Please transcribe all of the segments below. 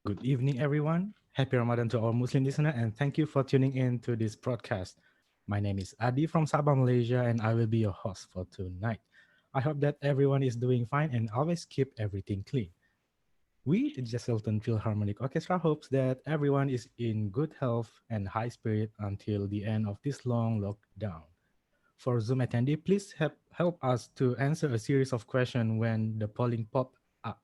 Good evening, everyone. Happy Ramadan to our Muslim listener, and thank you for tuning in to this broadcast. My name is Adi from Sabah, Malaysia, and I will be your host for tonight. I hope that everyone is doing fine and always keep everything clean. We, the Jesselton Philharmonic Orchestra, hopes that everyone is in good health and high spirit until the end of this long lockdown. For Zoom attendee, please help us to answer a series of questions when the polling pop up.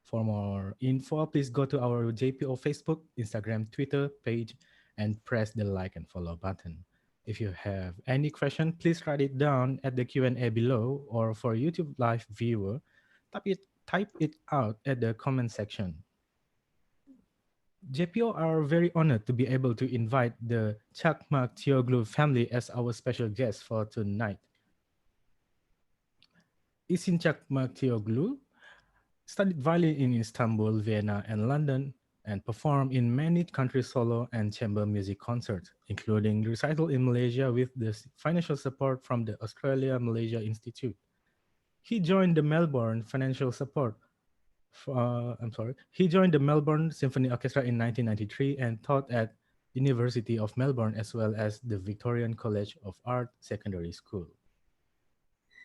For more info, please go to our JPO Facebook, Instagram, Twitter page and press the like and follow button. If you have any question, please write it down at the Q&A below, or for YouTube live viewer, type it out at the comment section. JPO are very honored to be able to invite the Cakmakcioglu family as our special guest for tonight. Isin Cakmakcioglu studied violin in Istanbul, Vienna, and London, and performed in many countries solo and chamber music concerts, including recital in Malaysia with the financial support from the Australia-Malaysia Institute. He joined the Melbourne Financial Support. He joined the Melbourne Symphony Orchestra in 1993 and taught at University of Melbourne as well as the Victorian College of Art Secondary School.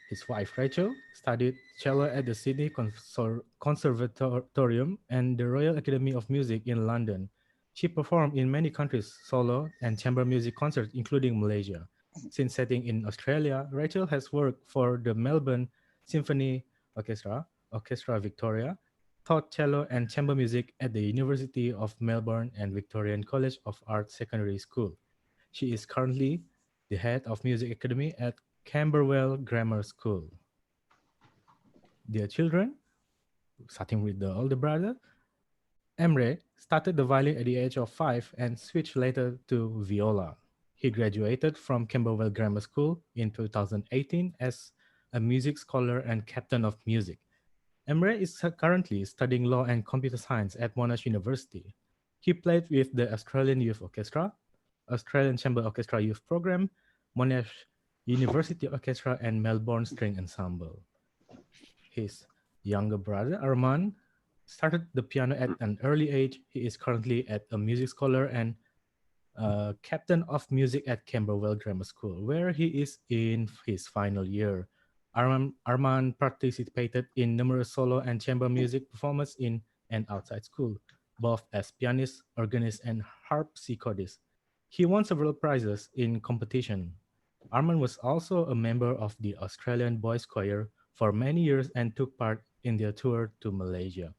His wife Rachel studied cello at the Sydney Conservatorium and the Royal Academy of Music in London. She performed in many countries solo and chamber music concerts, including Malaysia. Since setting in Australia, Rachel has worked for the Melbourne Symphony Orchestra, Orchestra Victoria, taught cello and chamber music at the University of Melbourne and Victorian College of Art Secondary School. She is currently the head of Music Academy at Camberwell Grammar School. Dear children, starting with the older brother, Emre started the violin at the age of 5 and switched later to viola. He graduated from Camberwell Grammar School in 2018 as a music scholar and captain of music. Emre is currently studying law and computer science at Monash University. He played with the Australian Youth Orchestra, Australian Chamber Orchestra Youth Program, Monash University Orchestra, and Melbourne String Ensemble. His younger brother, Arman, started the piano at an early age. He is currently a music scholar and captain of music at Camberwell Grammar School, where he is in his final year. Arman participated in numerous solo and chamber music performances in and outside school, both as pianist, organist, and harpsichordist. He won several prizes in competition. Arman was also a member of the Australian Boys Choir for many years and took part in their tour to Malaysia.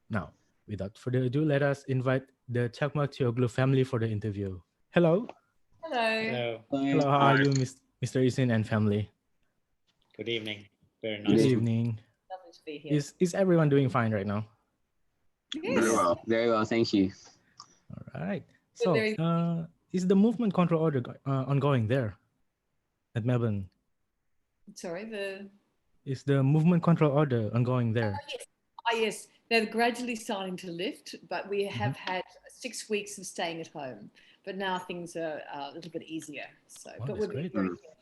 Now, without further ado, let us invite the Cakmakcioglu family for the interview. Hello. Hello. Hello, how are you, Mr. Isin and family? Good evening. Very Good nice. evening. Lovely to be here. Is everyone doing fine right now? Yes. Very well, thank you. All right. So, is the movement control order ongoing there at Melbourne? Sorry, Is the movement control order ongoing there? yes. Yes. They're gradually starting to lift, but we have had 6 weeks of staying at home. But now things are a little bit easier. So, Wow, but that's we're being great. very careful.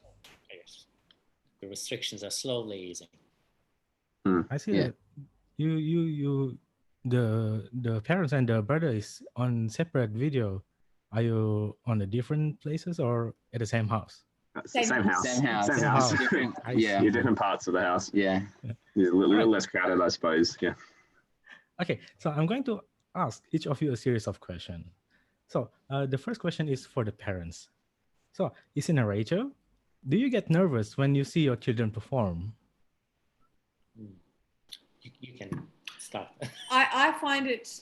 Yes. The restrictions are slowly easing. I see Yeah. that the parents and the brother is on separate video. Are you on the different places or at the same house? Same house. Same house. Different, I yeah. see. Different parts of the house. Yeah. Yeah. A little Right. less crowded, I suppose. Yeah. Okay, so I'm going to ask each of you a series of questions. So the first question is for the parents. So, Isin and Rachel, do you get nervous when you see your children perform? You can start. I find it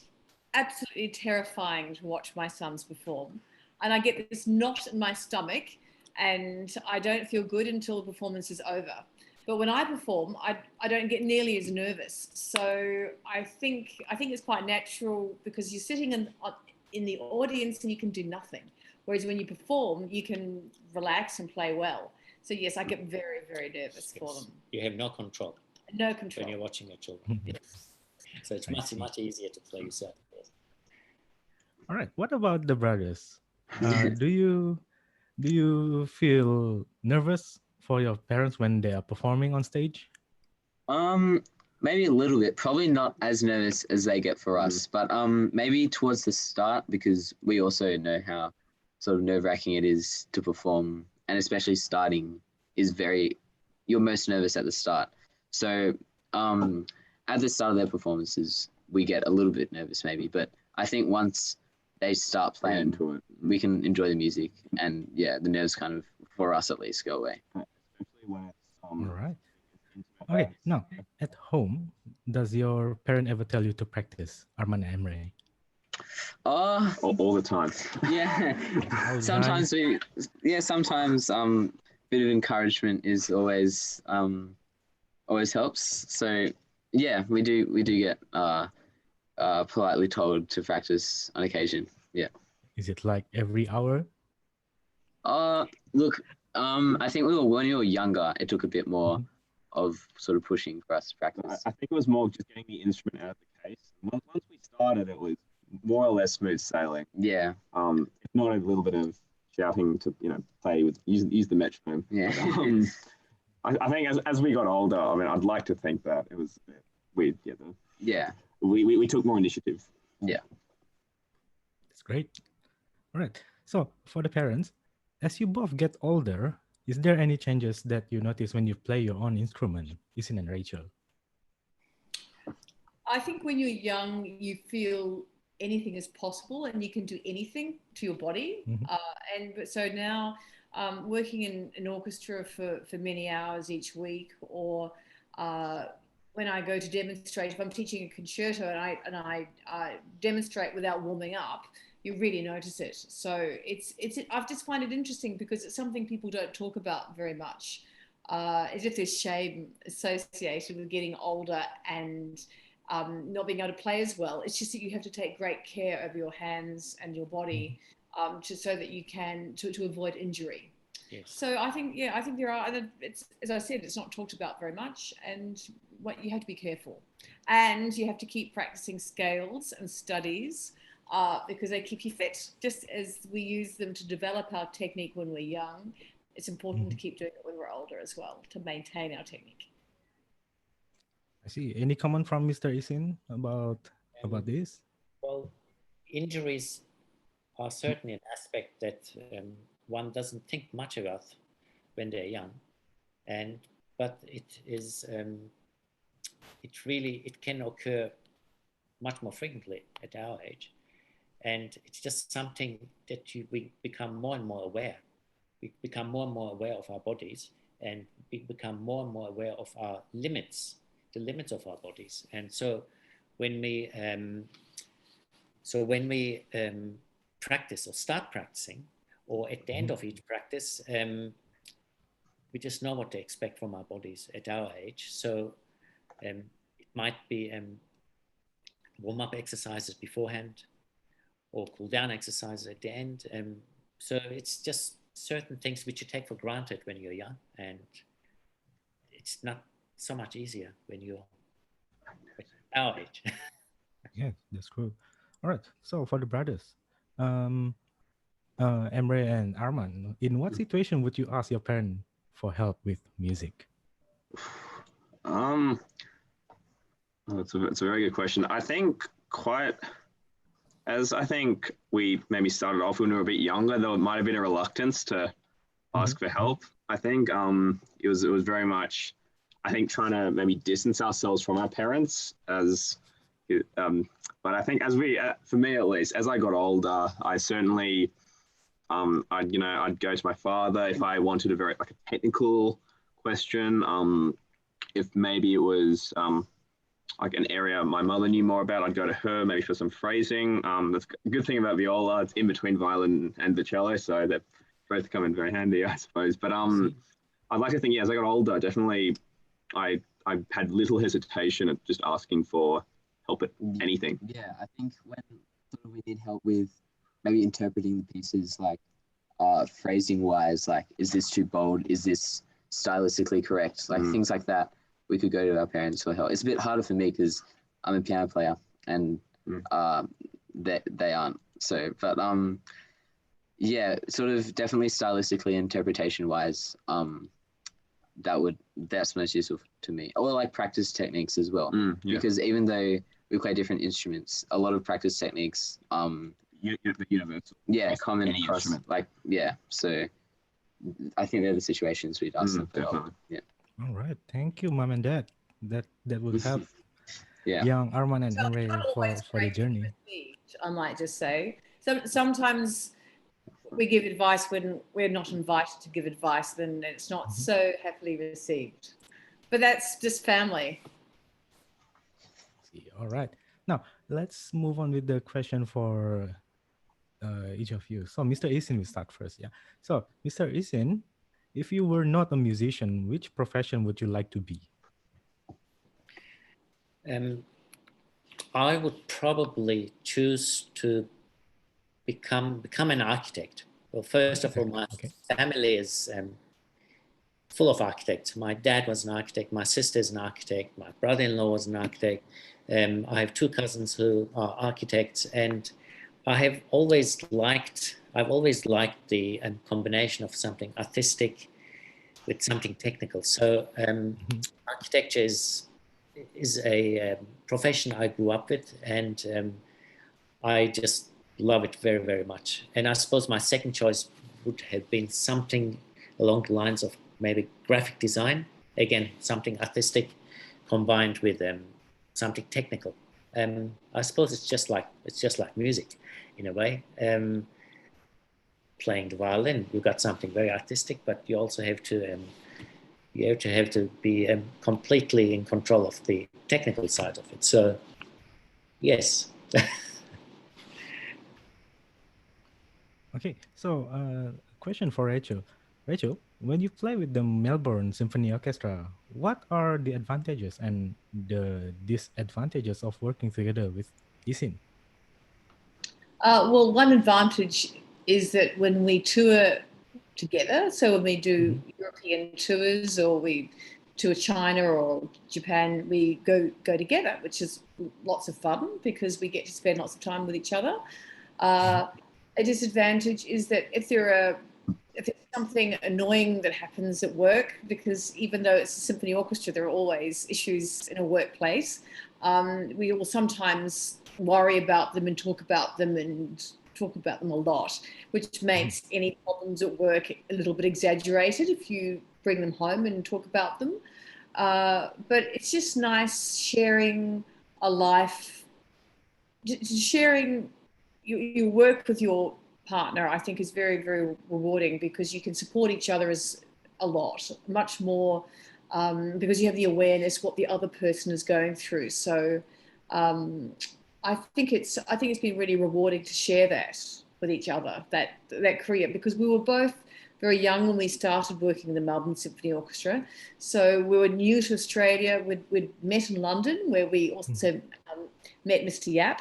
absolutely terrifying to watch my sons perform. And I get this knot in my stomach and I don't feel good until the performance is over. But when I perform, I don't get nearly as nervous. So I think it's quite natural because you're sitting in the audience and you can do nothing. Whereas when you perform, you can relax and play well. So yes, I get very, very nervous for them. You have no control No when control. you're watching your children. So it's much easier to play yourself. All right. What about the brothers? Do you feel nervous for your parents when they are performing on stage? Maybe a little bit, probably not as nervous as they get for us, but maybe towards the start, because we also know how sort of nerve-wracking it is to perform, and especially starting you're most nervous at the start. So at the start of their performances, we get a little bit nervous maybe, but I think once they start playing into it, we can enjoy the music, and yeah, the nerves kind of, for us at least, go away. especially when it's All right. Okay, now at home, does your parent ever tell you to practice, Arman and Emre? all the time. Yeah. All the Sometimes sometimes bit of encouragement is always helps. So yeah, we do get politely told to practice on occasion. Yeah. Is it like every hour? Look, I think when we were younger, it took a bit more of sort of pushing for us to practice. I think it was more just getting the instrument out of the case. Once we started, it was more or less smooth sailing. Yeah. If not a little bit of shouting to play with use the metronome. Yeah. But, I think as we got older, I mean, I'd like to think that it was weird. Yeah. We took more initiative. Yeah. That's great. All right. So for the parents, as you both get older, is there any changes that you notice when you play your own instrument, Isin and Rachel? I think when you're young, you feel anything is possible and you can do anything to your body. So now working in an orchestra for many hours each week, or when I go to demonstrate, if I'm teaching a concerto and I demonstrate without warming up, you really notice it. So I've just find it interesting because it's something people don't talk about very much. As if there's shame associated with getting older and not being able to play as well. It's just that you have to take great care of your hands and your body so that you can to avoid injury. Yes. So I think there are. It's, as I said, it's not talked about very much, and what you have to be careful, and you have to keep practicing scales and studies because they keep you fit. Just as we use them to develop our technique when we're young, it's important to keep doing it when we're older as well to maintain our technique. I see. Any comment from Mr. Isin about this? Well, injuries are certainly an aspect that one doesn't think much about when they're young, but it is it can occur much more frequently at our age, and it's just something that we become more and more aware. We become more and more aware of our bodies, and we become more and more aware of our limits, the limits of our bodies. And so when we practice or start practicing, or at the end of each practice, we just know what to expect from our bodies at our age. So it might be warm-up exercises beforehand or cool-down exercises at the end. So it's just certain things which you take for granted when you're young, and it's not so much easier when you're at our age. Yeah, that's cool. All right. So for the brothers, Emre and Arman, in what situation would you ask your parent for help with music? It's a very good question. I think I think we maybe started off when we were a bit younger, though it might have been a reluctance to ask for help. I think it was very much, I think, trying to maybe distance ourselves from our parents but I think for me at least, as I got older, I certainly, I'd go to my father if I wanted a technical question. If maybe it was like an area my mother knew more about, I'd go to her maybe for some phrasing. That's a good thing about viola; it's in between violin and the cello, so they both come in very handy, I suppose. But I'd like to think, as I got older, definitely, I had little hesitation at just asking for help at anything. Yeah, I think when we need help with maybe interpreting the pieces, like phrasing wise, like, is this too bold? Is this stylistically correct? Like things like that, we could go to our parents for help. It's a bit harder for me because I'm a piano player and they aren't. So, but yeah, sort of definitely stylistically, interpretation wise, that's most useful to me. Or like practice techniques as well, Yeah. because even though we play different instruments, a lot of practice techniques, Universal. yeah, Across common any across, instrument. like, yeah. So I think they're the situations we'd ask them for help. Definitely. Yeah. All right. Thank you, mom and dad. That would help Yeah. young Arman and So it's Emre not always for the great to be journey. received, I might just say. Sometimes we give advice when we're not invited to give advice, then it's not so happily received. But that's just family. All right. Now let's move on with the question for each of you. So Mr. Isin will start first. Yeah. So Mr. Isin, if you were not a musician, which profession would you like to be? I would probably choose to become an architect. Well, first of all, my family is full of architects. My dad was an architect. My sister is an architect. My brother-in-law was an architect. I have two cousins who are architects, and I've always liked the combination of something artistic with something technical. So architecture is a profession I grew up with, and I just love it very, very much. And I suppose my second choice would have been something along the lines of maybe graphic design. Again, something artistic combined with something technical. I suppose it's just like music, in a way. Playing the violin, you've got something very artistic, but you also have to be completely in control of the technical side of it. So, yes. Okay, so question for Rachel. Rachel, when you play with the Melbourne Symphony Orchestra, what are the advantages and the disadvantages of working together with Isin? Well, one advantage is that when we tour together, so when we do European tours or we tour China or Japan, we go together, which is lots of fun because we get to spend lots of time with each other. A disadvantage is that if there's something annoying that happens at work, because even though it's a symphony orchestra, there are always issues in a workplace. We will sometimes worry about them and talk about them a lot, which makes any problems at work a little bit exaggerated if you bring them home and talk about them. But it's just nice sharing a life, sharing. You work with your partner, I think, is very, very rewarding because you can support each other much more, because you have the awareness what the other person is going through. So I think it's been really rewarding to share that with each other, that career, because we were both very young when we started working in the Melbourne Symphony Orchestra. So we were new to Australia. We'd met in London, where we also met Mr. Yap.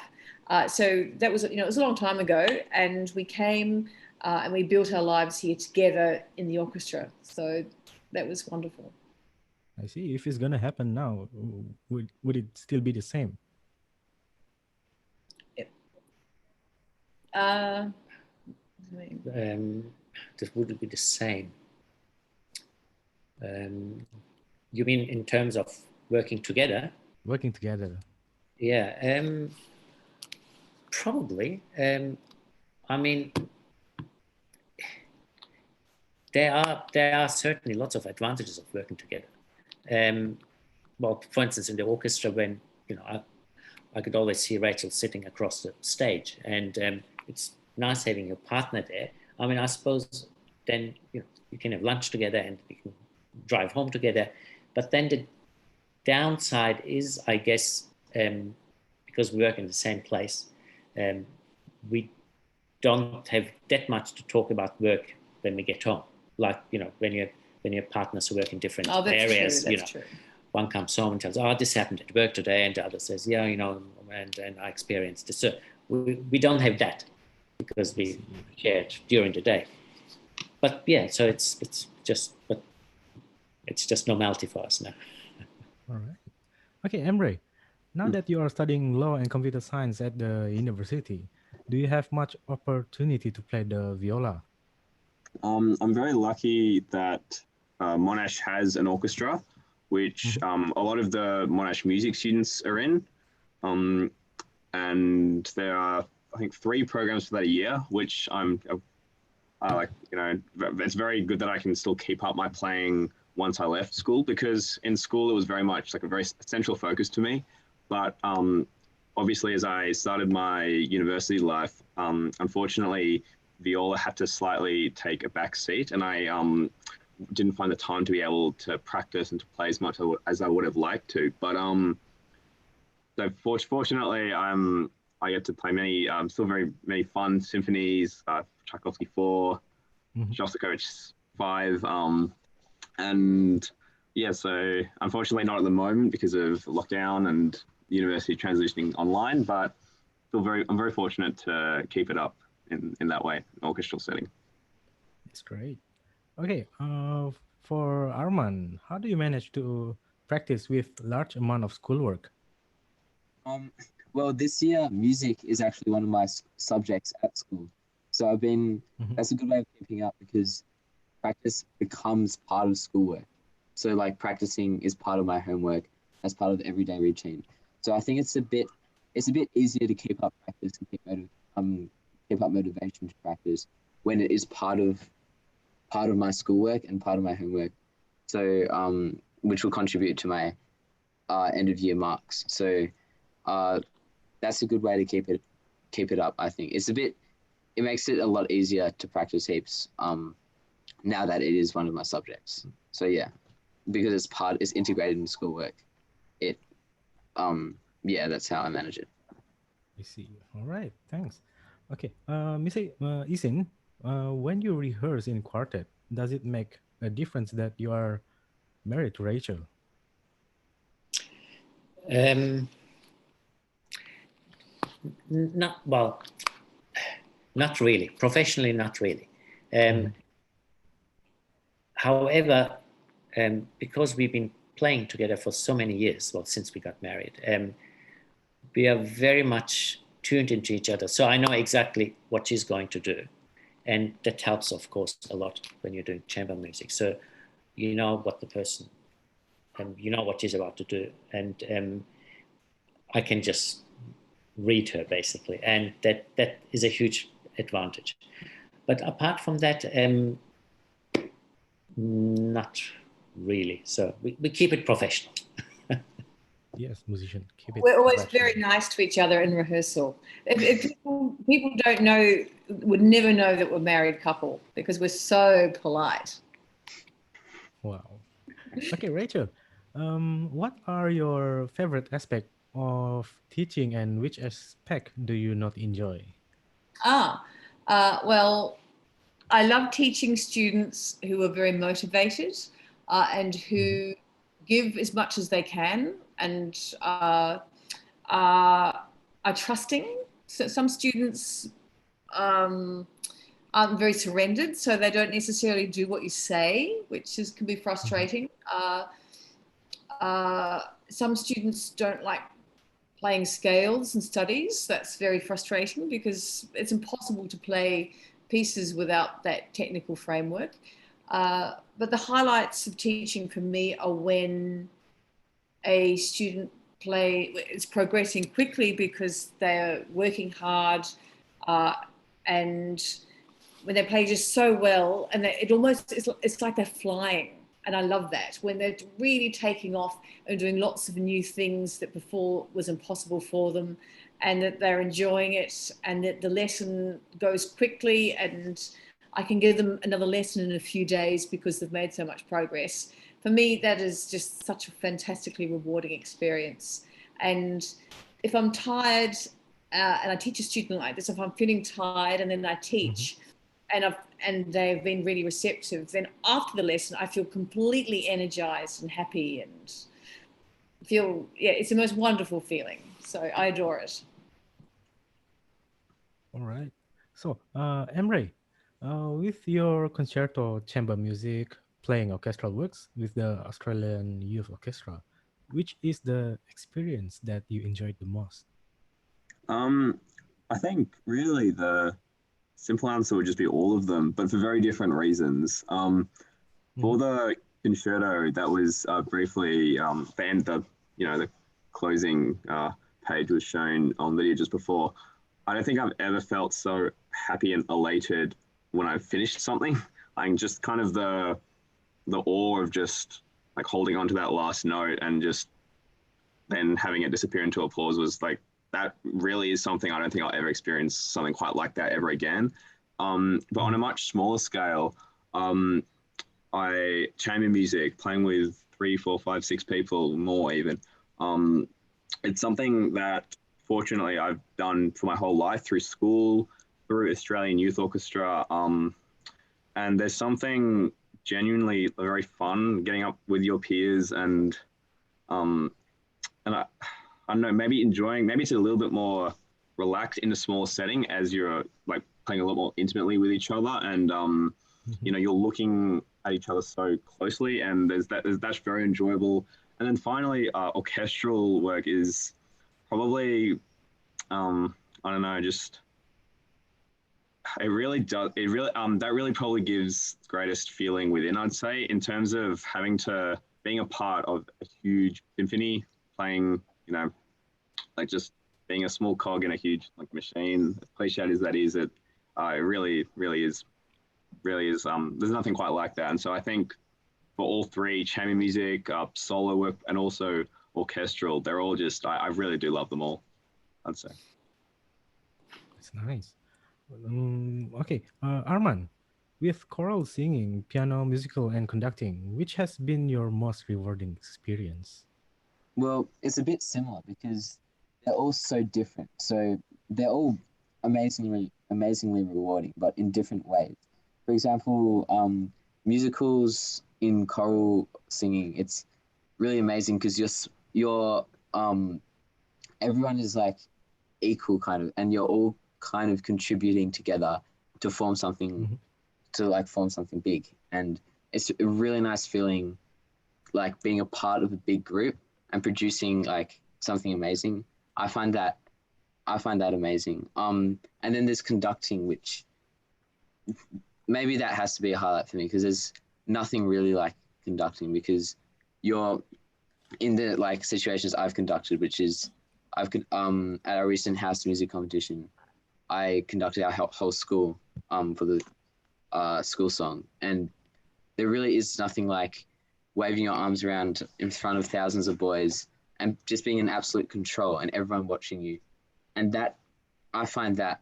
So that was, it was a long time ago, and we came and we built our lives here together in the orchestra. So that was wonderful. I see. If it's gonna happen now, would it still be the same? This would be the same. You mean in terms of working together? Working together. Yeah. Probably. I mean, there are certainly lots of advantages of working together. Well, for instance, in the orchestra, when I could always see Rachel sitting across the stage, and it's nice having your partner there. I mean, I suppose then you can have lunch together and you can drive home together. But then the downside is, I guess, because we work in the same place, we don't have that much to talk about work when we get home. Like, when your partners work in different areas, that's true. One comes home and tells, "Oh, this happened at work today," and the other says, "Yeah, and I experienced this." So we don't have that because we shared during the day. But yeah, so it's just normality for us now. All right. Okay, Emre. Now that you are studying law and computer science at the university, do you have much opportunity to play the viola? I'm very lucky that Monash has an orchestra, which a lot of the Monash music students are in. And there are, I think, 3 programs for that a year, which I like, it's very good that I can still keep up my playing once I left school, because in school it was very much like a very essential focus to me. But obviously, as I started my university life, unfortunately, viola had to slightly take a back seat, and I didn't find the time to be able to practice and to play as much as I would have liked to. But so fortunately, I get to play still very many fun symphonies, Tchaikovsky 4, Shostakovich 5, and yeah. So unfortunately, not at the moment because of lockdown and the university transitioning online. But I'm very fortunate to keep it up in that way, orchestral setting. That's great. Okay, for Arman, how do you manage to practice with large amount of schoolwork? Well, this year music is actually one of my subjects at school, so that's a good way of keeping up, because practice becomes part of schoolwork. So like practicing is part of my homework, as part of the everyday routine. So I think it's a bit easier to keep up practice and keep up motivation to practice when it is part of my schoolwork and part of my homework. So which will contribute to my end of year marks. So that's a good way to keep it up. I think it makes it a lot easier to practice heaps now that it is one of my subjects. So yeah, because it's integrated in schoolwork. That's how I manage it. I see. All right, thanks. Okay, Miss Isin, when you rehearse in quartet, does it make a difference that you are married to Rachel? Not really. Professionally, not really. However, because we've been playing together for so many years, since we got married, we are very much tuned into each other. So I know exactly what she's going to do. And that helps, of course, a lot when you're doing chamber music. So you know what the person, you know what she's about to do. And I can just read her, basically. And that is a huge advantage. But apart from that, not really. So we keep it professional. Yes, musician. Keep it. We're always very nice to each other in rehearsal. If people don't know, would never know that we're a married couple, because we're so polite. Wow. Okay, Rachel, what are your favorite aspects of teaching, and which aspect do you not enjoy? Well, I love teaching students who are very motivated and who give as much as they can and are trusting. So some students aren't very surrendered, so they don't necessarily do what you say, which can be frustrating. Some students don't like playing scales and studies. That's very frustrating because it's impossible to play pieces without that technical framework. But the highlights of teaching for me are when a student is progressing quickly because they're working hard and when they play just so well, and it's like they're flying. And I love that, when they're really taking off and doing lots of new things that before was impossible for them, and that they're enjoying it, and that the lesson goes quickly, and I can give them another lesson in a few days because they've made so much progress. For me, that is just such a fantastically rewarding experience. And if I'm tired and I teach a student like this, if I'm feeling tired and then I teach, and they've been really receptive, then after the lesson I feel completely energized and happy and feel, it's the most wonderful feeling. So I adore it. All right. So, Emre, with your concerto chamber music, playing orchestral works with the Australian Youth Orchestra, which is the experience that you enjoyed the most? I think really the simple answer would just be all of them, but for very different reasons. For the concerto that was briefly the closing page was shown on video just before. I don't think I've ever felt so happy and elated when I've finished something. Like just kind of the awe of just like holding on to that last note and just then having it disappear into applause was like, that really is something I don't think I'll ever experience something quite like that ever again. But on a much smaller scale, chamber music, playing with 3, 4, 5, 6 people, more even. It's something that fortunately I've done for my whole life through school, through Australian Youth Orchestra. And there's something genuinely very fun getting up with your peers and I don't know, maybe it's a little bit more relaxed in a small setting as you're like playing a lot more intimately with each other and you're looking at each other so closely and that's very enjoyable. And then finally, orchestral work is probably, I don't know, just it really does. It really that really probably gives greatest feeling within. I'd say in terms of being a part of a huge symphony, playing, like just being a small cog in a huge like machine. As cliched as that is, it really is. There's nothing quite like that. And so I think for all three, chamber music, solo work, and also orchestral, they're all just, I really do love them all, I'd say. That's nice. Okay, Arman, with choral singing, piano, musical, and conducting, which has been your most rewarding experience? Well, it's a bit similar because they're all so different. So they're all amazingly rewarding, but in different ways. For example, musicals in choral singing, it's really amazing because you're everyone is like equal kind of, and you're all kind of contributing together to form something, form something big. And it's a really nice feeling, like being a part of a big group and producing like something amazing. I find that amazing. And then there's conducting, which maybe that has to be a highlight for me because there's nothing really like conducting because you're in the like situations I've conducted, which is at our recent house music competition, I conducted our whole school for the school song, and there really is nothing like waving your arms around in front of thousands of boys and just being in absolute control and everyone watching you. And that, I find that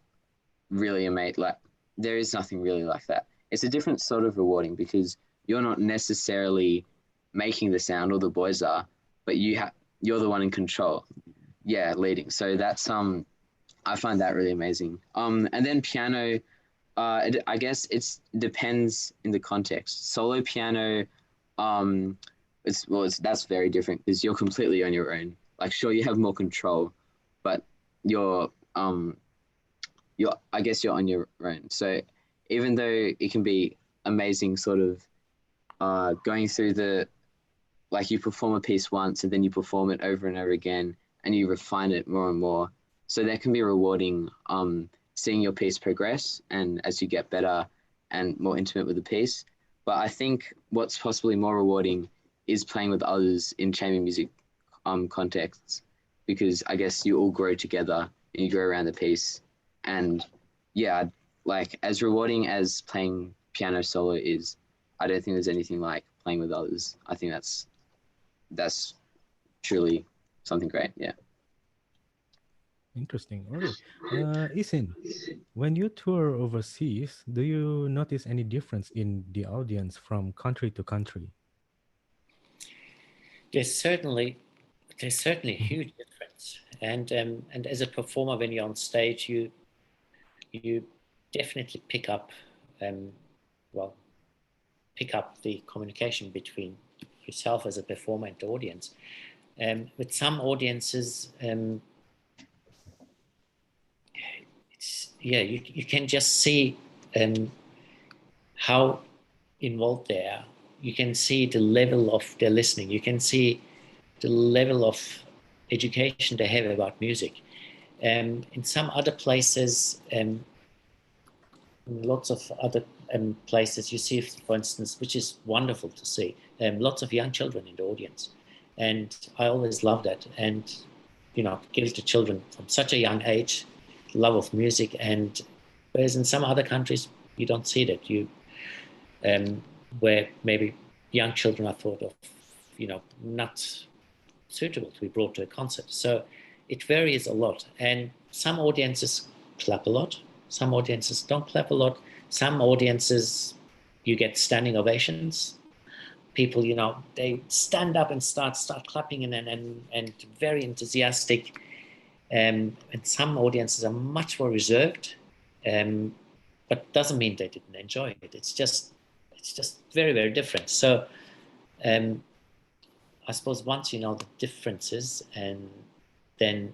really amazing. Like, there is nothing really like that. It's a different sort of rewarding because you're not necessarily making the sound, or the boys are, but you're the one in control. Yeah, leading. So that's I find that really amazing. And then piano, I guess it depends in the context. Solo piano, that's very different because you're completely on your own. Like, sure, you have more control, but I guess you're on your own. So even though it can be amazing, sort of going through like you perform a piece once and then you perform it over and over again and you refine it more and more. So that can be rewarding, seeing your piece progress and as you get better and more intimate with the piece. But I think what's possibly more rewarding is playing with others in chamber music contexts, because I guess you all grow together and you grow around the piece. And yeah, like as rewarding as playing piano solo is, I don't think there's anything like playing with others. I think that's truly something great. Yeah. Interesting. Okay. Isin, when you tour overseas, do you notice any difference in the audience from country to country? There's certainly a huge difference, and as a performer, when you're on stage, you definitely pick up the communication between yourself as a performer and the audience. With some audiences, you can just see how involved they are. You can see the level of their listening. You can see the level of education they have about music. In some other places, in lots of other places, you see, for instance, which is wonderful to see, lots of young children in the audience. And I always love that. And, give to children from such a young age, love of music. And whereas in some other countries, you don't see that. Where maybe young children are thought of, not suitable to be brought to a concert. So it varies a lot. And some audiences clap a lot. Some audiences don't clap a lot. Some audiences, you get standing ovations. People, they stand up and start clapping and very enthusiastic. And some audiences are much more reserved, but doesn't mean they didn't enjoy it. It's just very, very different. So I suppose once you know the differences, and then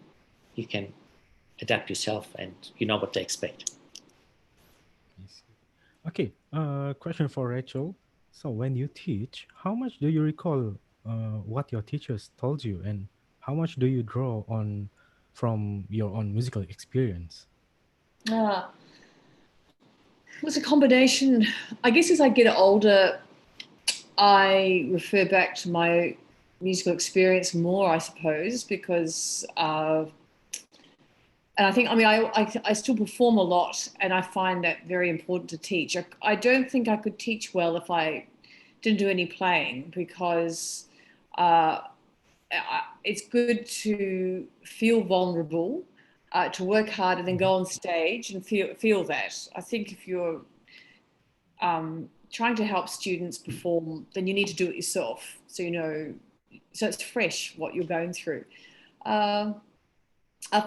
you can adapt yourself and you know what to expect. Okay, question for Rachel. So when you teach, how much do you recall what your teachers told you, and how much do you draw on from your own musical experience? It was a combination. I guess as I get older, I refer back to my musical experience more, I suppose, because and I think, I still perform a lot, and I find that very important to teach. I don't think I could teach well if I didn't do any playing, because it's good to feel vulnerable, to work hard and then go on stage and feel that. I think if you're trying to help students perform, then you need to do it yourself, so it's fresh what you're going through. I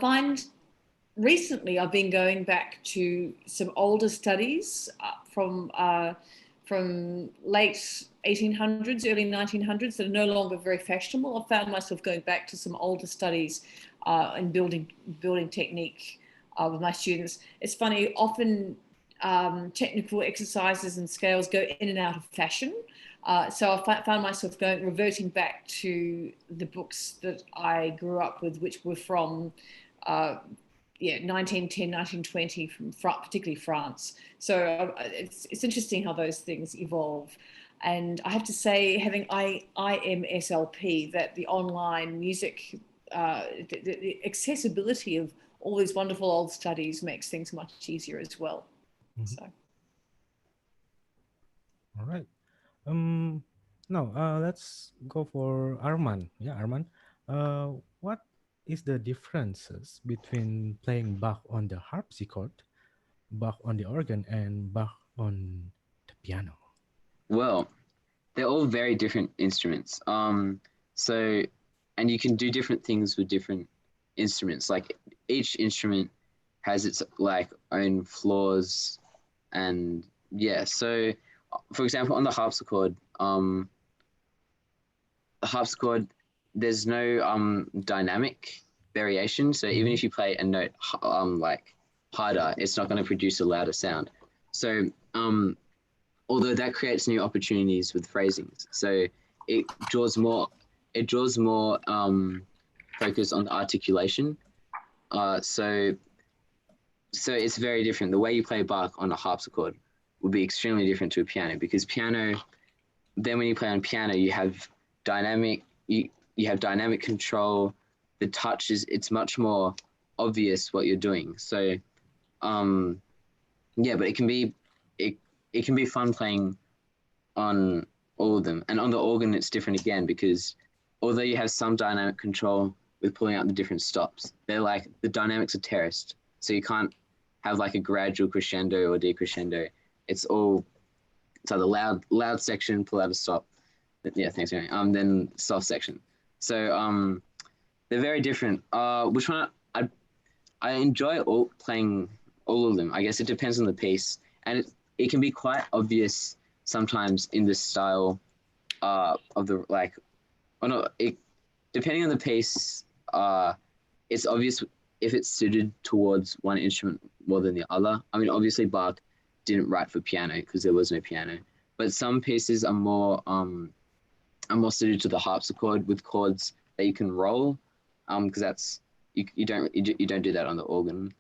find recently I've been going back to some older studies from late 1800s, early 1900s that are no longer very fashionable. I found myself going back to some older studies and building technique with my students. It's funny, often technical exercises and scales go in and out of fashion. So I found myself reverting back to the books that I grew up with, which were from 1910, 1920, from particularly France. So it's interesting how those things evolve. And I have to say, having IMSLP, that the online music, the accessibility of all these wonderful old studies makes things much easier as well. Mhm. So. All right. Now let's go for Arman. Yeah, Arman. What is the differences between playing Bach on the harpsichord, Bach on the organ, and Bach on the piano? Well, they're all very different instruments. So, and you can do different things with different instruments. Like each instrument has its own flaws, and yeah. So, for example, on the harpsichord, there's no dynamic variation. So even if you play a note harder, it's not going to produce a louder sound. So although that creates new opportunities with phrasings, so it draws more focus on articulation. So it's very different. The way you play Bach on a harpsichord would be extremely different to a piano, because then when you play on piano, you have dynamic control. The touch it's much more obvious what you're doing. So but it can be fun playing on all of them. And on the organ, it's different again, because although you have some dynamic control with pulling out the different stops, they're the dynamics are terraced. So you can't have a gradual crescendo or decrescendo. It's either loud section, pull out a stop. Yeah, thanks, Mary. Then soft section. So they're very different. Which one I enjoy playing all of them. I guess it depends on the piece, and it can be quite obvious sometimes in the style of the depending on the piece. It's obvious if it's suited towards one instrument more than the other. I mean, obviously Bach didn't write for piano because there was no piano, but some pieces are more suited to the harpsichord with chords that you can roll, because that's you don't do that on the organ,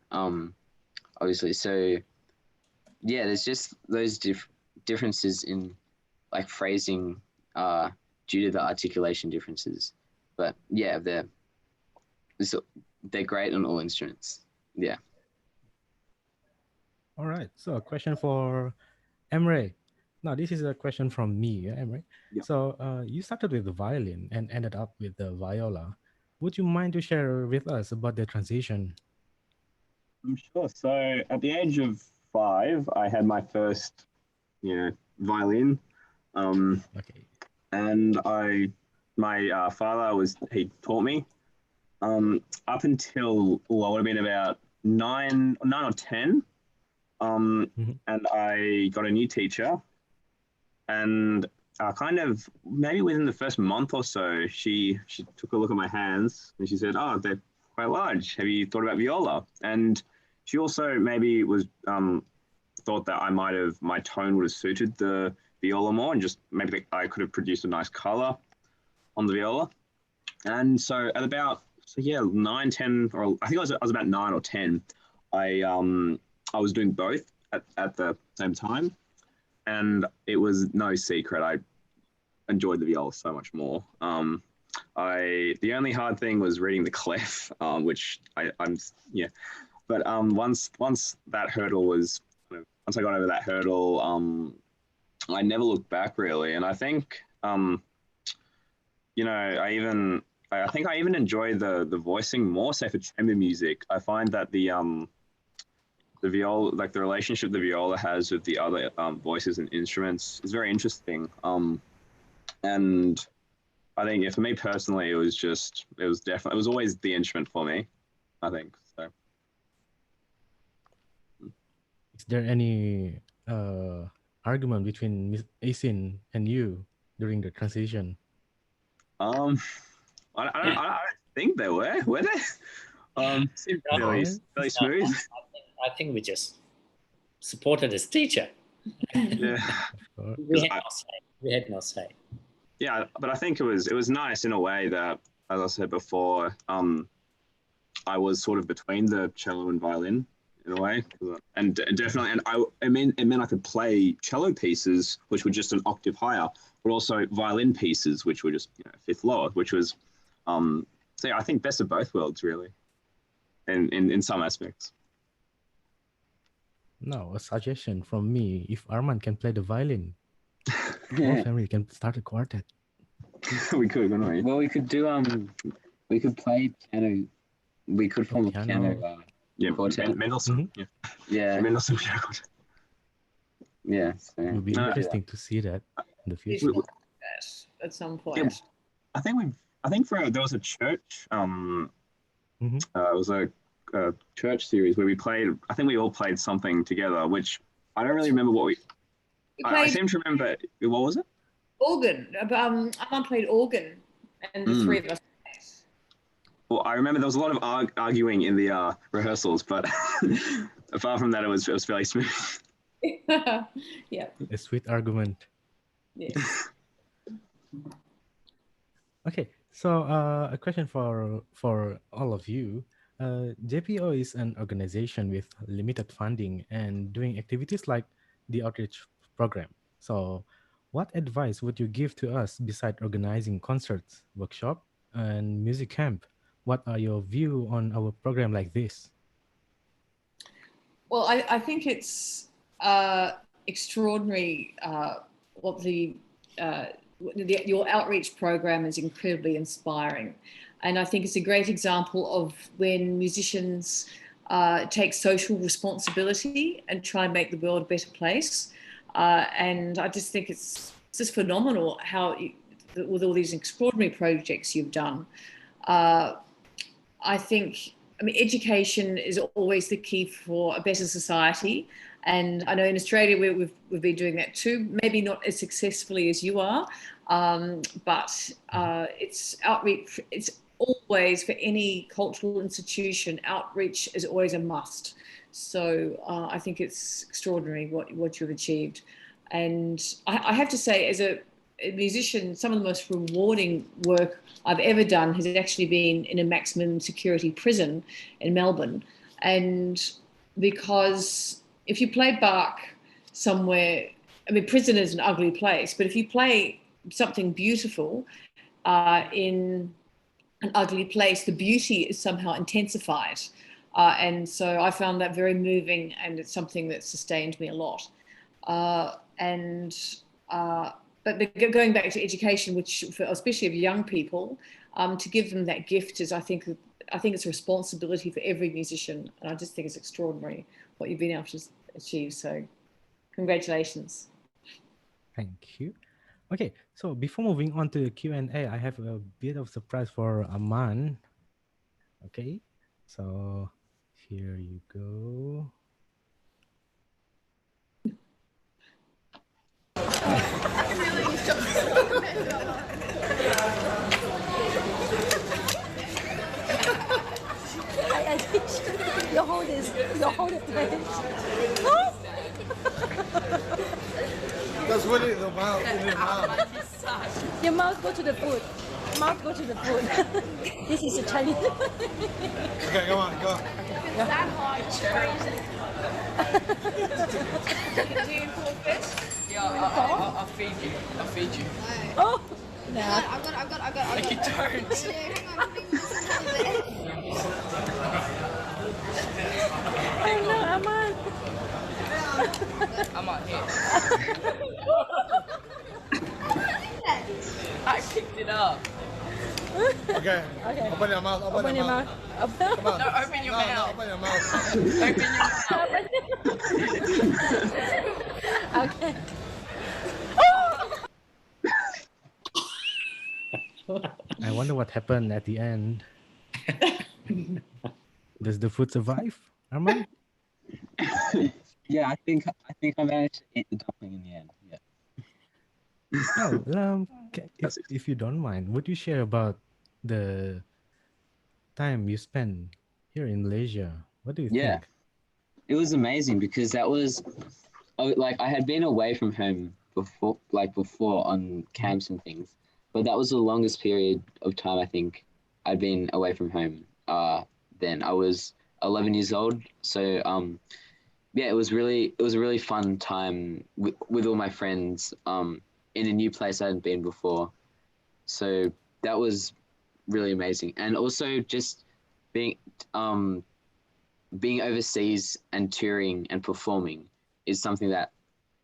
obviously. So yeah, there's just those differences in phrasing due to the articulation differences. But yeah, they're great on all instruments. Yeah. All right. So a question for Emre. Now, this is a question from me, Emre. Yeah. So you started with the violin and ended up with the viola. Would you mind to share with us about the transition? I'm sure. So at the age of 5, I had my first, violin. Okay. And my father he taught me up until I would have been about 9 or 10. And I got a new teacher, and kind of maybe within the first month or so, she took a look at my hands and she said, "Oh, they're quite large. Have you thought about viola?" And she also maybe was thought that my tone would have suited the viola more, and just maybe I could have produced a nice color on the viola. And so at about 9, 10, or I think I was about 9 or 10, I was doing both at the same time, and it was no secret I enjoyed the viola so much more. The only hard thing was reading the clef, which but once that hurdle was once I got over that hurdle, I never looked back really, and I think I think I even enjoy the voicing more. Say for chamber music, I find that the viola, like the relationship the viola has with the other voices and instruments, is very interesting. And I think for me personally, it was always the instrument for me, I think. So. Is there any argument between Miss Asin and you during the transition? I don't think there were there? Seemed fairly smooth. I think we just supported his teacher. Yeah. We had no say. Yeah, but I think it was nice in a way that, as I said before, I was sort of between the cello and violin in a way, and definitely, and it meant I could play cello pieces which were just an octave higher, but also violin pieces which were just fifth lower, which was, so yeah, I think best of both worlds really, in some aspects. No, a suggestion from me: if Arman can play the violin, whole family can start a quartet. We could, couldn't we? Well, we could do we could play piano. We could form a piano. Quartet. Mendelssohn. Yeah. Mendelssohn piano quartet. Yeah. So. It would be interesting to see that in the future. At some point. Yeah, I think there was a church. It was a church series where we played. I think we all played something together, which I don't really remember what I seem to remember. What was it? Organ. I played organ, and the three of us. Well, I remember there was a lot of arguing in the rehearsals, but apart from that, it was fairly smooth. Yeah. A sweet argument. Yeah. Okay, so a question for all of you. JPO is an organization with limited funding and doing activities like the outreach program. So what advice would you give to us besides organizing concerts, workshop, and music camp? What are your view on our program like this? Well, I think it's extraordinary what your outreach program is incredibly inspiring. And I think it's a great example of when musicians take social responsibility and try and make the world a better place. And I just think it's just phenomenal how, with all these extraordinary projects you've done, I think, education is always the key for a better society. And I know in Australia we've been doing that too, maybe not as successfully as you are, but it's outreach. It's always, for any cultural institution, outreach is always a must. So I think it's extraordinary what you've achieved. And I have to say, as a musician, some of the most rewarding work I've ever done has actually been in a maximum security prison in Melbourne. And because if you play Bach somewhere, prison is an ugly place, but if you play something beautiful in an ugly place, the beauty is somehow intensified. And so I found that very moving, and it's something that sustained me a lot. But going back to education, which for, especially of young people, to give them that gift is, I think it's a responsibility for every musician, and I just think it's extraordinary what you've been able to achieve. So, congratulations. Thank you. Okay, so before moving on to the Q&A, I have a bit of surprise for Aman. Okay, so here you go. You hold this. You hold it. Just put it in the mouth. In your mouth. Your mouth go to the food. Mouth go to the food. This is a Chinese. Okay, come on, go. Is that hard? Do you pull fish? Yeah, I'll feed you. I'll feed you. Oh, no. I've got. You don't. Oh no, Aman. I'm out here. I picked it up. Okay. Okay. Open your mouth. Open your mouth. Open. Come on. No, open your mouth. Open your mouth. Open your mouth. Okay. I wonder what happened at the end. Does the food survive, Arman? Yeah, I think I managed to eat the dumpling in the end. Yeah. Oh, if you don't mind, would you share about the time you spent here in Malaysia? What do you Yeah. think? It was amazing because that was like I had been away from home before on camps and things, but that was the longest period of time I think I'd been away from home. Then I was 11 years old, so yeah, it was a really fun time with all my friends in a new place I hadn't been before. So that was really amazing, and also just being overseas and touring and performing is something that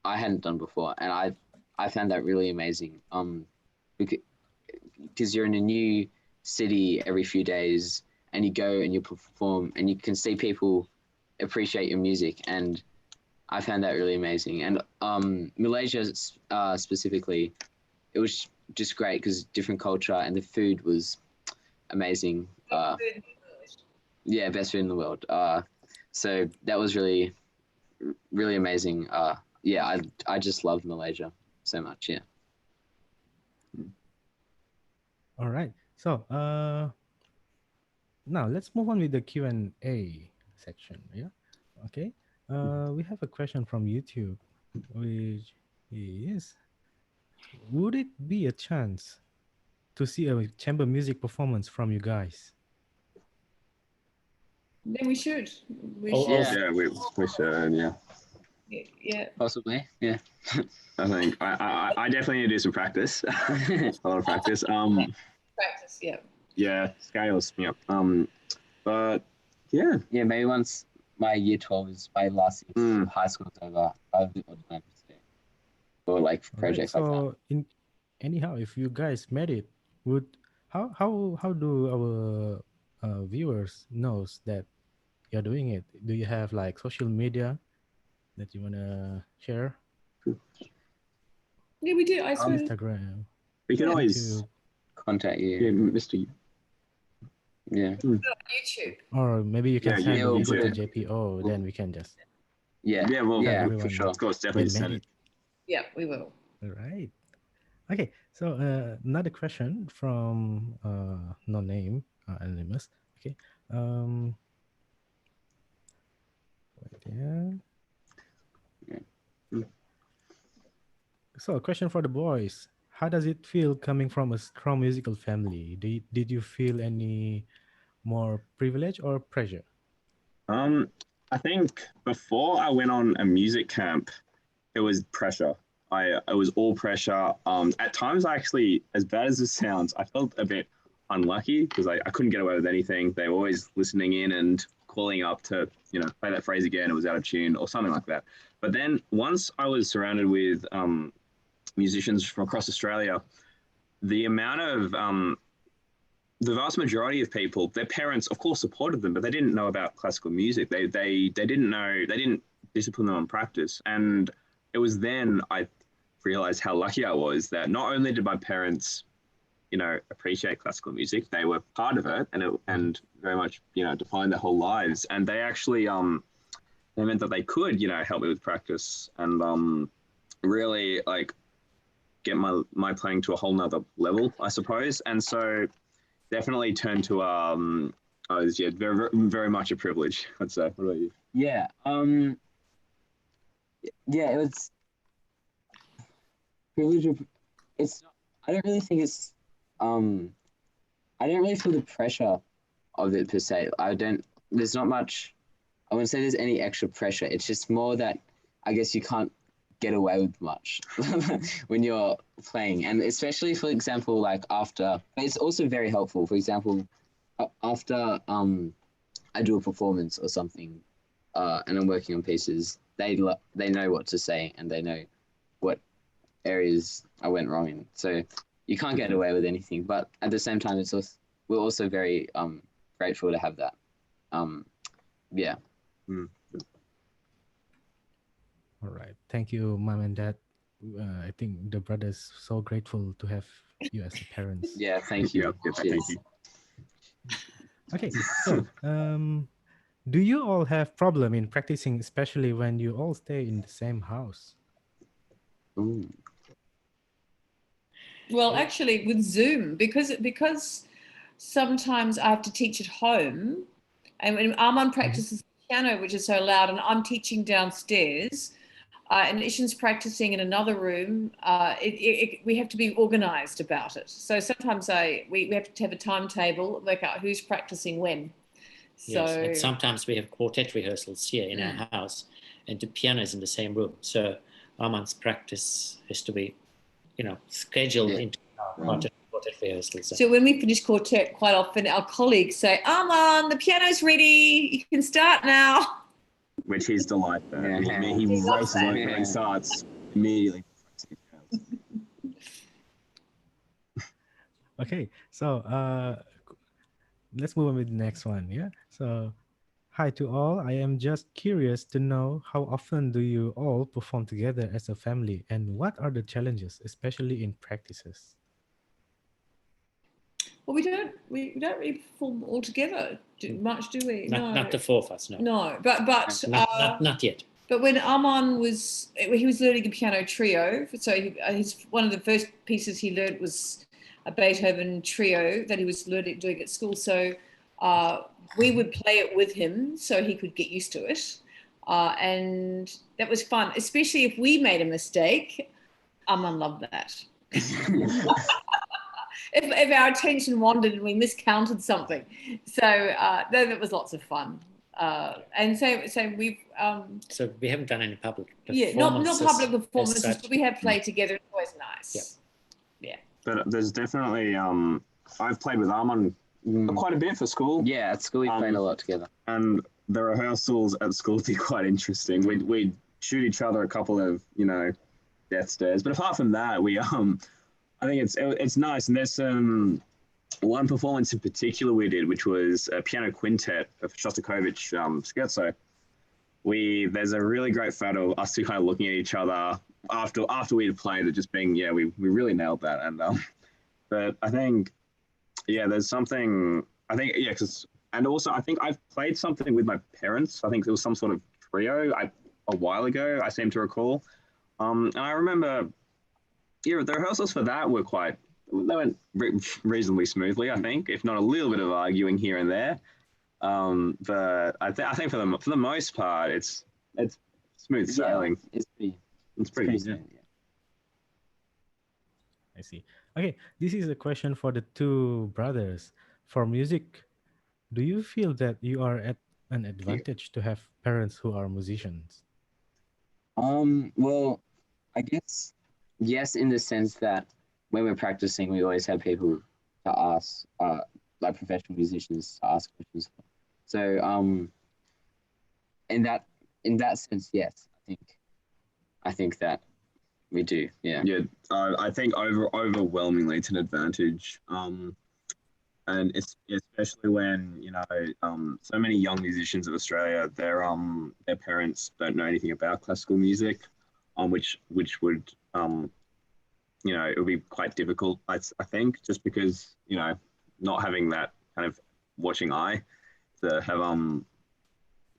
I hadn't done before, and I found that really amazing. Because you're in a new city every few days, and you go and you perform, and you can see people appreciate your music, and I found that really amazing. And Malaysia specifically, it was just great because different culture, and the food was amazing. Yeah, best food in the world. So that was really, really amazing. Yeah, I just loved Malaysia so much. Yeah. All right. So now let's move on with the Q&A section. Yeah. Okay. We have a question from YouTube, which is, would it be a chance to see a chamber music performance from you guys? Then we should. We Oh, should. Yeah, we should. Yeah. Yeah. Possibly. Yeah. I think I definitely need to do some practice. A lot of practice. Practice. Yeah. Yeah, scales. Yeah. But yeah. Yeah, maybe once my year 12 is my last year of high school is over, I'll have the time to stay for like projects like that. So anyhow, if you guys made it, how do our viewers knows that you're doing it? Do you have like social media that you wanna share? Yeah, we do. I suppose. Instagram. We can always YouTube, Contact you. yeah, Mr. Yeah. YouTube. or maybe you can Yeah, send yeah, the we'll video put to JPO. Then we can just Yeah. Yeah, well, yeah, everyone for sure. of course, definitely will send make it. it. Yeah, we will. All right. Okay. So another question from no name, anonymous. Okay. Right there. Yeah. So a question for the boys. How does it feel coming from a strong musical family? Did you feel any more privilege or pressure? I think before I went on a music camp, it was pressure. it was all pressure. At times, I actually, as bad as this sounds, I felt a bit unlucky because I couldn't get away with anything. They were always listening in and calling up to, play that phrase again. It was out of tune or something like that. But then once I was surrounded with musicians from across Australia, the amount of the vast majority of people, their parents, of course, supported them, but they didn't know about classical music. They didn't know, they didn't discipline them on practice. And it was then I realized how lucky I was that not only did my parents, appreciate classical music, they were part of it and very much, defined their whole lives. And they actually, they meant that they could, help me with practice and really like get my playing to a whole nother level, I suppose. And so definitely turned to very, very much a privilege, I'd say. What about you? Yeah. Yeah, it was privilege. It's. I don't really think it's. I don't really feel the pressure of it per se. There's not much. I wouldn't say there's any extra pressure. It's just more that I guess you can't get away with much when you're playing, and especially for example, like after. But it's also very helpful. For example, after I do a performance or something, and I'm working on pieces. They know what to say and they know what areas I went wrong in. So you can't get away with anything. But at the same time, we're also very grateful to have that. Yeah. Mm. All right. Thank you, Mom and Dad. I think the brothers so grateful to have you as parents. Yeah, thank you. Thank you. Okay, so do you all have problem in practicing, especially when you all stay in the same house? Ooh. Well, actually, with Zoom, because sometimes I have to teach at home, and when Armand practices piano, which is so loud, and I'm teaching downstairs, and Ishan's practicing in another room, we have to be organised about it. So sometimes we have to have a timetable, work out who's practicing when. So, yes, and sometimes we have quartet rehearsals here in our house, and the piano is in the same room. So Armand's practice has to be, scheduled into our quartet rehearsals. So when we finish quartet, quite often our colleagues say, Armand, the piano's ready. You can start now. Which he's delighted. Yeah. He races when he starts immediately. Okay, so let's move on with the next one. Yeah. So, hi to all. I am just curious to know how often do you all perform together as a family, and what are the challenges, especially in practices? Well, we don't really perform all together much, do we? Not the four of us, no. No, but Not yet. But when Armand was learning a piano trio, so one of the first pieces he learned was a Beethoven trio that he was doing at school. So we would play it with him so he could get used to it, and that was fun. Especially if we made a mistake, Armand loved that. If our attention wandered and we miscounted something, so that was lots of fun. And so we've so we haven't done any public performances. Not public performances, but we have played together. It's always nice. Yeah. But there's definitely I've played with Armand quite a bit for school. Yeah, at school we played a lot together. And the rehearsals at school would be quite interesting. We'd shoot each other a couple of death stares, but apart from that, we I think it's nice. And there's one performance in particular we did, which was a piano quintet of Shostakovich scherzo. There's a really great photo of us two kind of looking at each other after we had played it, just being we really nailed that. And but I think there's something and also I think I've played something with my parents. I think it was some sort of trio a while ago, I seem to recall. And I remember the rehearsals for that they went reasonably smoothly, I think, if not a little bit of arguing here and there. But I think for the most part, it's smooth sailing. It's pretty smooth. yeah. I see. Okay, this is a question for the two brothers. For music, do you feel that you are at an advantage to have parents who are musicians? Well, I guess yes, in the sense that when we're practicing, we always have people to ask, like professional musicians to ask questions. So in that sense, yes, I think that we do. Yeah. Yeah, I think overwhelmingly it's an advantage. And it's especially when so many young musicians of Australia, their parents don't know anything about classical music, which would it would be quite difficult. I think just because not having that kind of watching eye to have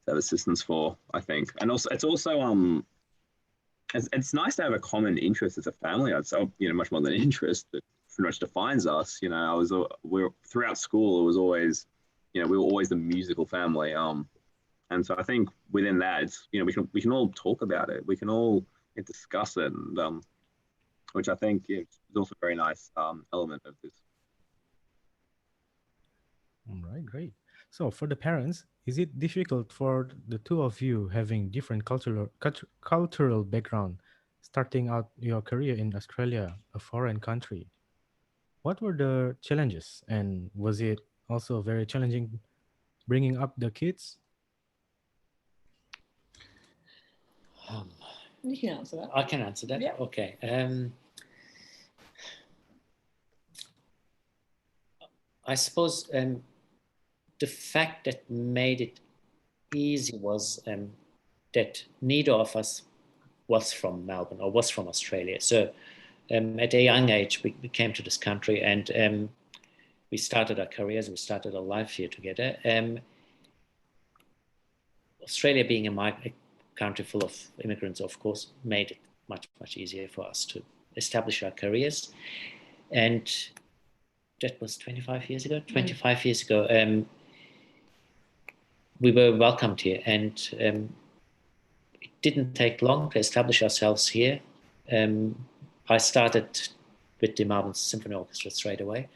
assistance for, I think, and also it's nice to have a common interest as a family. I'd say, much more than interest, but pretty much defines us. We're throughout school. It was always, we were always the musical family. And so I think within that, it's we can all talk about it. We can all discuss it, and which I think is also a very nice element of this. All right, great. So for the parents, is it difficult for the two of you having different cultural background, starting out your career in Australia, a foreign country? What were the challenges, and was it also very challenging bringing up the kids? You can answer that. I can answer that. Yeah. Okay. I suppose the fact that made it easy was that neither of us was from Melbourne or was from Australia. So at a young age, we came to this country, and we started our careers, we started our life here together. Australia being a country full of immigrants, of course, made it much, much easier for us to establish our careers. And that was 25 years ago. 25 years ago, we were welcomed here, and it didn't take long to establish ourselves here. I started with the Melbourne Symphony Orchestra straight away,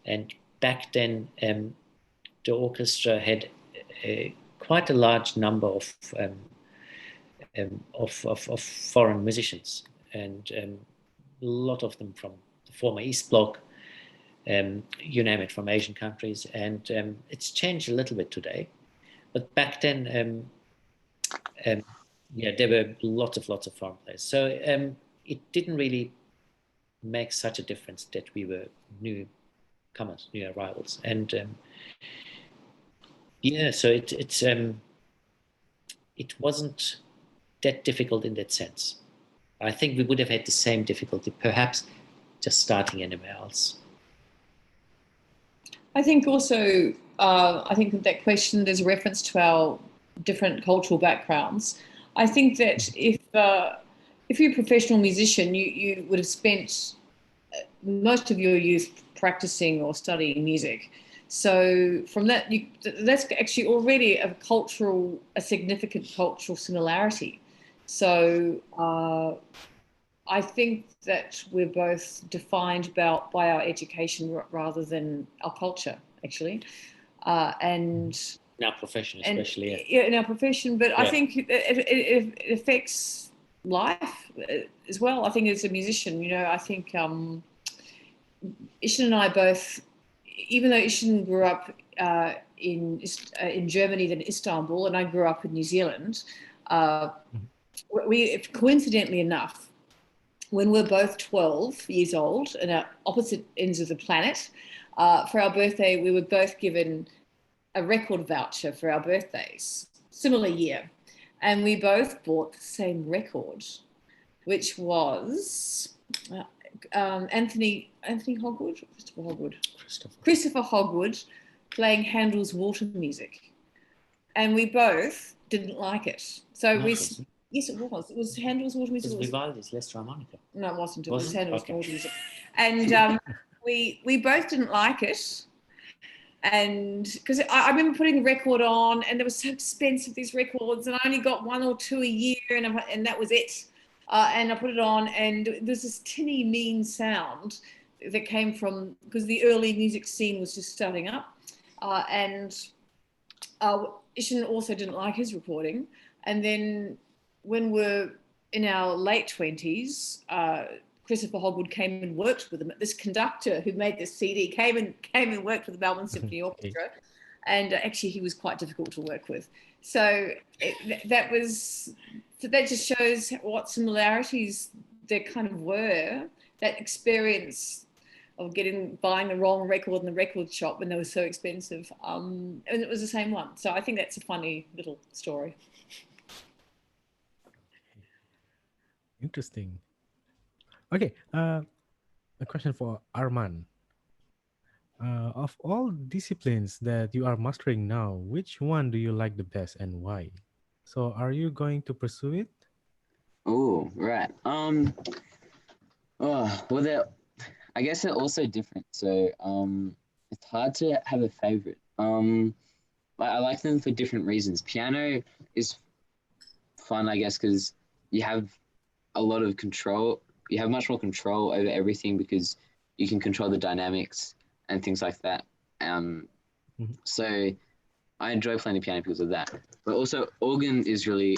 and back then the orchestra had quite a large number of foreign musicians, and a lot of them from the former East Bloc, you name it, from Asian countries, and it's changed a little bit today. But back then, there were lots of foreign players. So it didn't really make such a difference that we were newcomers, new arrivals, and so it wasn't that difficult in that sense. I think we would have had the same difficulty, perhaps, just starting anywhere else. I think also, I think with that question, there's a reference to our different cultural backgrounds. I think that if you're a professional musician, you would have spent most of your youth practicing or studying music. So from that, that's actually already a significant cultural similarity. So I think that we're both defined by our education rather than our culture, actually, and in our profession, especially. Yeah, in our profession. But I think it affects life as well. I think as a musician, I think Ishan and I both, even though Ishan grew up in Germany, then Istanbul, and I grew up in New Zealand, we coincidentally enough, when we're both 12 years old and at opposite ends of the planet, for our birthday, we were both given a record voucher for our birthdays, similar year. And we both bought the same record, which was Anthony Hogwood? Christopher Hogwood playing Handel's Water Music. And we both didn't like it. So yes, it was. It was Handel's Water Music. It was Vivaldi's L'Estro Harmonica. No, it wasn't. It was Handel's Water Music. And we both didn't like it. And because I remember putting the record on, and they were so expensive, these records, and I only got one or two a year, and that was it. And I put it on, and there's this tinny, mean sound that came from, because the early music scene was just starting up. And Ishan also didn't like his recording. And then when we're in our late 20s, Christopher Hogwood came and worked with them. This conductor who made this CD came and worked with the Melbourne Symphony Orchestra, and actually he was quite difficult to work with. So that just shows what similarities there kind of were. That experience of buying the wrong record in the record shop when they were so expensive, and it was the same one. So I think that's a funny little story. Interesting. Okay, a question for Arman. Of all disciplines that you are mastering now, which one do you like the best and why? So, are you going to pursue it? Oh, right. Well, I guess they're also different. So, it's hard to have a favorite. I like them for different reasons. Piano is fun, I guess, because you have a lot of control. You have much more control over everything because you can control the dynamics and things like that. So I enjoy playing the piano because of that. But also organ is really,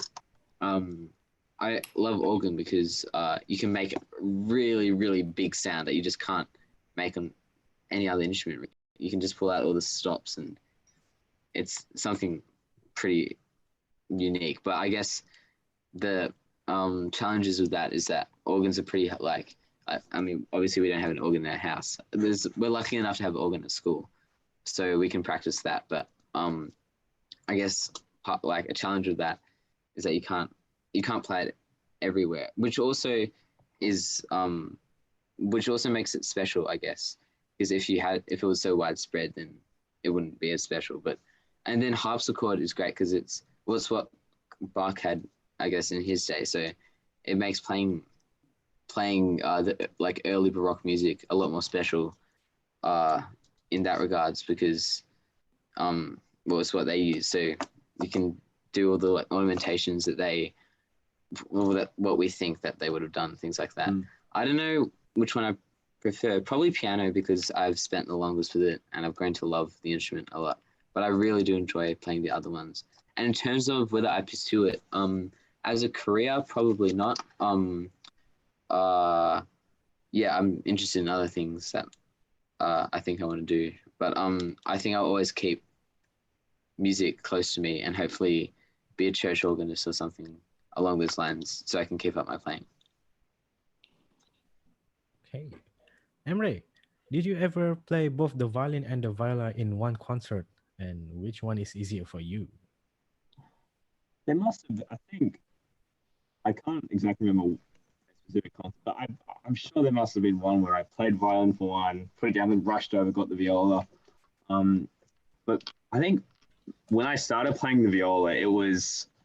I love organ because you can make a really, really big sound that you just can't make on any other instrument. You can just pull out all the stops and it's something pretty unique. But I guess the challenges with that is that organs are pretty I mean, obviously we don't have an organ in our house. We're lucky enough to have an organ at school, so we can practice that. But I guess a challenge with that is that you can't play it everywhere, which also makes it special, I guess. Because if it was so widespread, then it wouldn't be as special. And then harpsichord is great because it's what Bach had, I guess, in his day. So it makes playing the early Baroque music a lot more special in that regards because it's what they use. So you can do all the ornamentations what we think that they would have done, things like that. I don't know which one I prefer. Probably piano because I've spent the longest with it and I've grown to love the instrument a lot. But I really do enjoy playing the other ones. And in terms of whether I pursue it, as a career, probably not. I'm interested in other things that I think I want to do. But I think I'll always keep music close to me and hopefully be a church organist or something along those lines so I can keep up my playing. Okay. Emre, did you ever play both the violin and the viola in one concert? And which one is easier for you? There must have, I think, I can't exactly remember a specific concert, but I'm sure there must have been one where I played violin for one, put it down and rushed over, got the viola. But I think when I started playing the viola,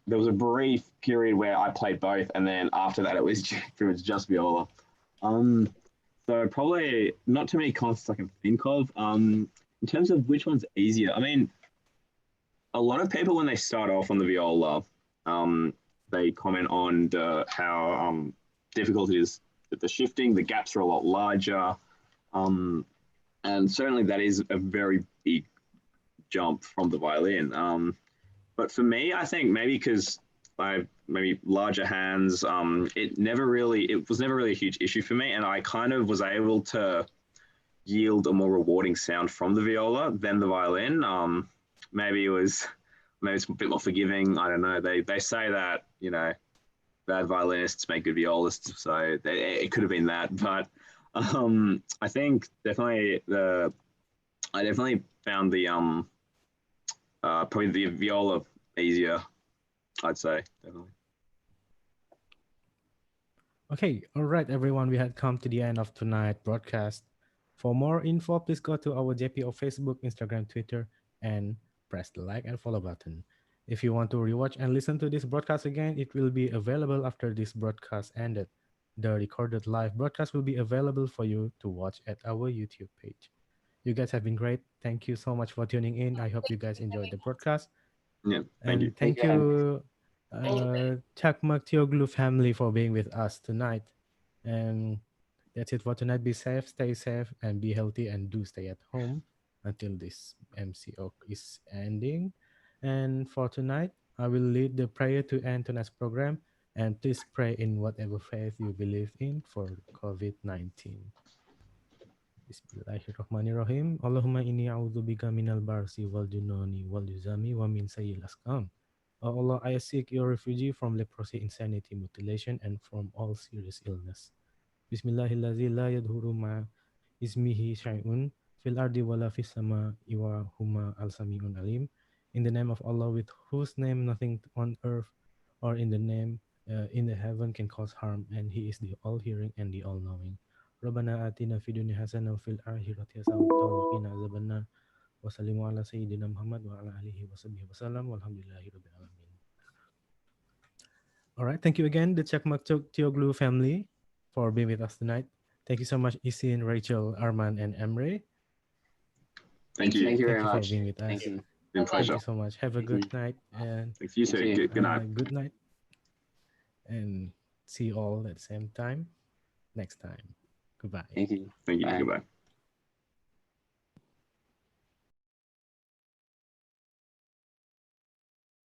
there was a brief period where I played both, and then after that, it was pretty much just viola. So probably not too many concerts I can think of. In terms of which one's easier, I mean, a lot of people when they start off on the viola, they comment on how difficult it is with the shifting. The gaps are a lot larger, and certainly that is a very big jump from the violin. But for me, I think maybe because I have maybe larger hands, it was never really a huge issue for me, and I kind of was able to yield a more rewarding sound from the viola than the violin. Maybe it's a bit more forgiving. I don't know. They say that, bad violinists make good violists, so it could have been that. But I think definitely I definitely found the probably the viola easier, I'd say, definitely. Okay, all right, everyone. We had come to the end of tonight's broadcast. For more info, please go to our JPO Facebook, Instagram, Twitter, and press the like and follow button. If you want to rewatch and listen to this broadcast again, it will be available after this broadcast ended. The recorded live broadcast will be available for you to watch at our YouTube page. You guys have been great. Thank you so much for tuning in. I hope you guys enjoyed the broadcast. Yeah, thank you. Thank you, Cakmakcioglu family, for being with us tonight. And that's it for tonight. Be safe, stay safe, and be healthy, and do stay at home until this MCO is ending. And for tonight, I will lead the prayer to end tonight's program. And please pray in whatever faith you believe in for COVID-19. Bismillahirrahmanirrahim. Allahumma inni a'udzubika minal barsi wal junoni wal yuzami wa min sayyil asqam. Oh Allah, I seek your refuge from leprosy, insanity, mutilation, and from all serious illness. Bismillahirrahmanirrahim. La yadhuru ma ismihi syai'un fil ardi wala fis sama iwa huma al-sami'un alim. In the name of Allah, with whose name nothing on earth or in the heaven can cause harm, and He is the all-hearing and the all-knowing. Rabbana atina fid dunya hasanah wa fil akhirati hasanah wa qina azabannar. Wa sallimu ala sayyidina Muhammad wa ala alihi wa sahbihi wa sallam walhamdulillahi rabbil alamin. All right, thank you again, the Cakmakcioglu family, for being with us tonight. Thank you so much, Isin, Rachel, Arman, and Emre. Thank you. Thank you very For much. being with us. Thank you. Been a Thank pleasure. you so much. Have a Thank good you. night, and Thanks you too. Thank you. Good night. good night, and see you all at the same time next time. Goodbye. Thank you. Thank you. Bye. Goodbye.